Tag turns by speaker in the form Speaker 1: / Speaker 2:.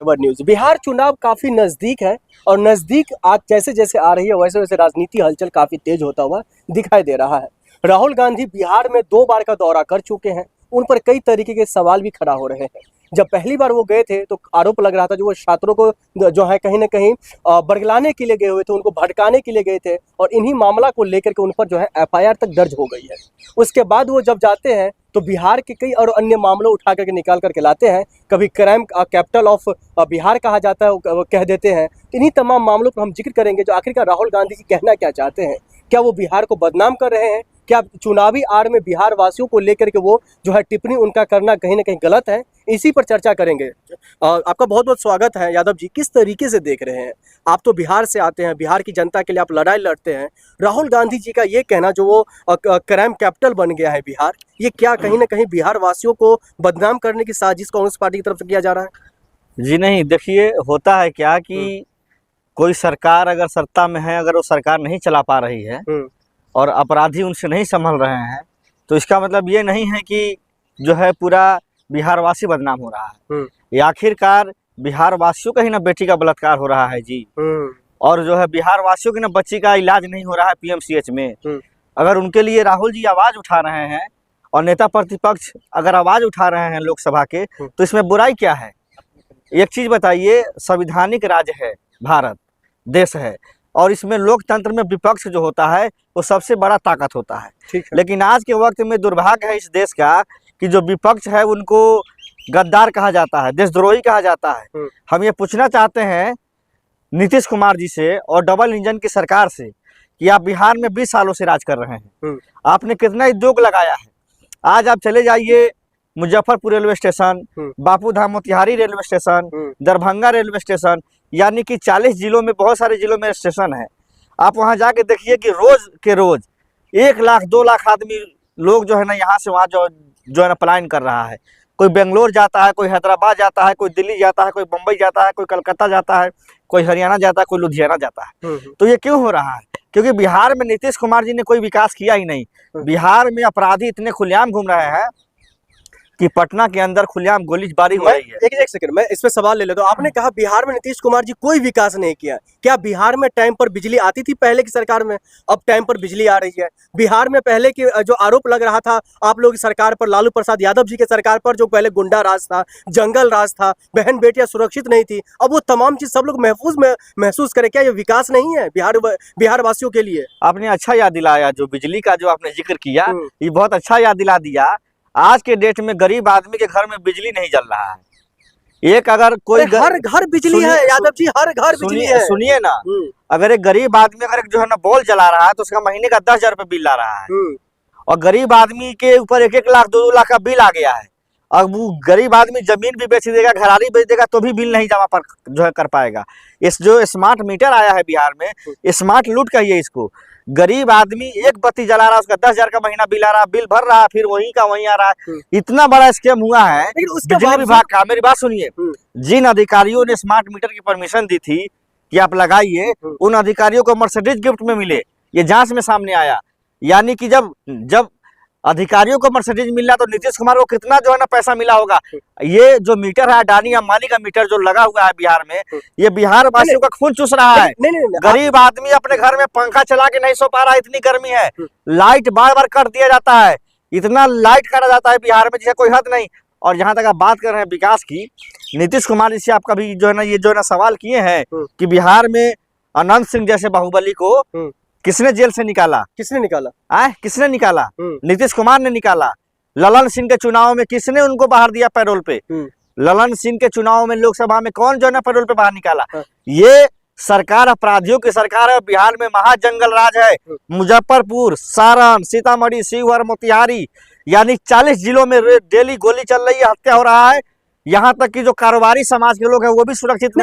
Speaker 1: Word news. Bihar चुनाव काफी नजदीक है और नजदीक आज जैसे जैसे आ रही है वैसे वैसे राजनीति हलचल काफी तेज होता हुआ दिखाई दे रहा है। राहुल गांधी बिहार में 2 बार का दौरा कर चुके हैं, उन पर कई तरीके के सवाल भी खड़ा हो रहे हैं। जब पहली बार वो गए थे तो आरोप लग रहा था जो वो छात्रों को जो है कहीं ना कहीं बरगलाने के लिए गए हुए थे, उनको भड़काने के लिए गए थे और इन्हीं मामला को लेकर के उन पर जो है FIR तक दर्ज हो गई है। उसके बाद वो जब जाते हैं तो बिहार के कई और अन्य मामलों उठा करके निकाल करके लाते हैं। कभी क्राइम कैपिटल ऑफ बिहार कहा जाता है, वो कह देते हैं। इन्हीं तमाम मामलों पर हम जिक्र करेंगे जो आखिरकार राहुल गांधी जी कहना क्या चाहते हैं। क्या वो बिहार को बदनाम कर रहे हैं? क्या चुनावी आड़ में बिहार वासियों को लेकर के वो जो है टिप्पणी उनका करना कहीं ना कहीं गलत है? इसी पर चर्चा करेंगे। आपका बहुत बहुत स्वागत है यादव जी। किस तरीके से देख रहे हैं आप? तो बिहार से आते हैं, बिहार की जनता के लिए आप लड़ाई लड़ते हैं। राहुल गांधी जी का ये कहना जो वो क्राइम कैपिटल बन गया है बिहार, ये क्या कहीं ना कहीं बिहार वासियों को बदनाम करने की साजिश कांग्रेस पार्टी की तरफ से किया जा रहा है?
Speaker 2: जी नहीं, देखिए होता है क्या कि कोई सरकार अगर सत्ता में है, अगर वो सरकार नहीं चला पा रही है और अपराधी उनसे नहीं संभल रहे हैं, तो इसका मतलब ये नहीं है कि जो है पूरा बिहार वासी बदनाम हो रहा है। ये आखिरकार बिहार वासियों का ही ना बेटी का बलात्कार हो रहा है जी। और जो है बिहार वासियों की ना बच्ची का इलाज नहीं हो रहा है PMCH में। अगर उनके लिए राहुल जी आवाज उठा रहे हैं और नेता प्रतिपक्ष अगर आवाज उठा रहे हैं लोकसभा के, तो इसमें बुराई क्या है? एक चीज बताइए, संविधानिक राज्य है भारत देश है और इसमें लोकतंत्र में विपक्ष जो होता है वो सबसे बड़ा ताकत होता है। ठीक है। लेकिन आज के वक्त में दुर्भाग्य है इस देश का कि जो विपक्ष है उनको गद्दार कहा जाता है, देशद्रोही कहा जाता है। हम ये पूछना चाहते हैं नीतीश कुमार जी से और डबल इंजन की सरकार से कि आप बिहार में 20 सालों से राज कर रहे हैं, आपने कितना उद्योग लगाया है? आज आप चले जाइए Muzaffarpur railway station, Bapu Dham Motihari railway station, Darbhanga railway station, यानी कि 40 जिलों में बहुत सारे जिलों में स्टेशन है। आप वहां जाके देखिए कि रोज के रोज 1 लाख 2 लाख आदमी लोग जो है ना यहाँ से वहाँ जो है ना पलायन कर रहा है। कोई बेंगलोर जाता है, कोई हैदराबाद जाता है, कोई दिल्ली जाता है, कोई मुंबई जाता है, कोई कलकत्ता जाता है, कोई हरियाणा जाता है, कोई लुधियाना जाता है। तो ये क्यों हो रहा है? क्योंकि बिहार में नीतीश कुमार जी ने कोई विकास किया ही नहीं। बिहार में अपराधी इतने खुलेआम घूम रहे हैं कि पटना के अंदर खुलेआम गोलीबारी हो रही है।
Speaker 1: एक सेकंड, मैं इस पे सवाल ले लेता हूं। आपने कहा बिहार में नीतीश कुमार जी कोई विकास नहीं किया। क्या बिहार में टाइम पर बिजली आती थी पहले की सरकार में? अब टाइम पर बिजली आ रही है। बिहार में पहले की जो आरोप लग रहा था आप लोग की सरकार पर, लालू प्रसाद यादव जी के सरकार पर, जो पहले गुंडा राज था, जंगल राज था, बहन बेटियां सुरक्षित नहीं थी, अब वो तमाम चीज सब लोग महसूस करें। क्या ये विकास नहीं है बिहार वासियों के लिए?
Speaker 2: आपने अच्छा याद दिलाया, जो बिजली का जो आपने जिक्र किया ये बहुत अच्छा याद दिला दिया। आज के डेट में गरीब आदमी के घर में बिजली नहीं जल रहा है। एक अगर कोई
Speaker 1: हर घर बिजली है यादव जी, हर घर बिजली है।
Speaker 2: सुनिए ना, अगर एक गरीब आदमी अगर जो है ना बॉल जला रहा है तो उसका महीने का 10,000 रुपये बिल आ रहा है और गरीब आदमी के ऊपर 1-1 लाख 2-2 लाख का बिल आ गया है। अब वो गरीब आदमी जमीन भी बेच देगा, घरारी बेच देगा तो भी बिल नहीं जमा पर जो है कर पाएगा। इस जो स्मार्ट मीटर आया है बिहार में, स्मार्ट लूट कहिए इसको। गरीब आदमी एक बत्ती जला रहा है, उसका 10,000 का महीना बिल आ रहा है, बिल भर रहा है, फिर वहीं का वहीं आ रहा है। इतना बड़ा स्कैम हुआ है बिजली विभाग का। मेरी बात सुनिए, जिन अधिकारियों ने स्मार्ट मीटर की परमिशन दी थी कि आप लगाइए, उन अधिकारियों को मर्सिडीज गिफ्ट में मिले। ये जांच में सामने आया। यानी कि जब अधिकारियों को मर्सिडीज मिल रहा तो नीतीश कुमार को कितना जो है ना पैसा मिला होगा। ये जो मीटर है, अडानी अंबानी का मीटर जो लगा हुआ है बिहार में, ये बिहार वासियों का खून चूस रहा है। गरीब आदमी अपने घर में पंखा चला के नहीं सो पा रहा है, इतनी गर्मी है। लाइट बार बार काट दिया जाता है, इतना लाइट काटा जाता है बिहार में जिसे कोई हद नहीं। और जहां तक आप बात कर रहे हैं विकास की, नीतीश कुमार जी से आप कभी जो है ना ये जो है ना सवाल किए हैं कि बिहार में अनंत सिंह जैसे बाहुबली को किसने जेल से निकाला?
Speaker 1: किसने निकाला?
Speaker 2: किसने निकाला? नीतीश कुमार ने निकाला। ललन सिंह के चुनाव में किसने उनको बाहर दिया पैरोल पे? ललन सिंह के चुनाव में लोकसभा में कौन जो है ना पैरोल पे बाहर निकाला? ये सरकार अपराधियों की सरकार है। बिहार में महाजंगल राज है। मुजफ्फरपुर, सारण, सीतामढ़ी, शिवहर, मोतिहारी, यानी 40 जिलों में डेली गोली चल रही है, हत्या हो रहा है। यहाँ तक कि जो कारोबारी समाज के लोग हैं वो भी सुरक्षित नहीं।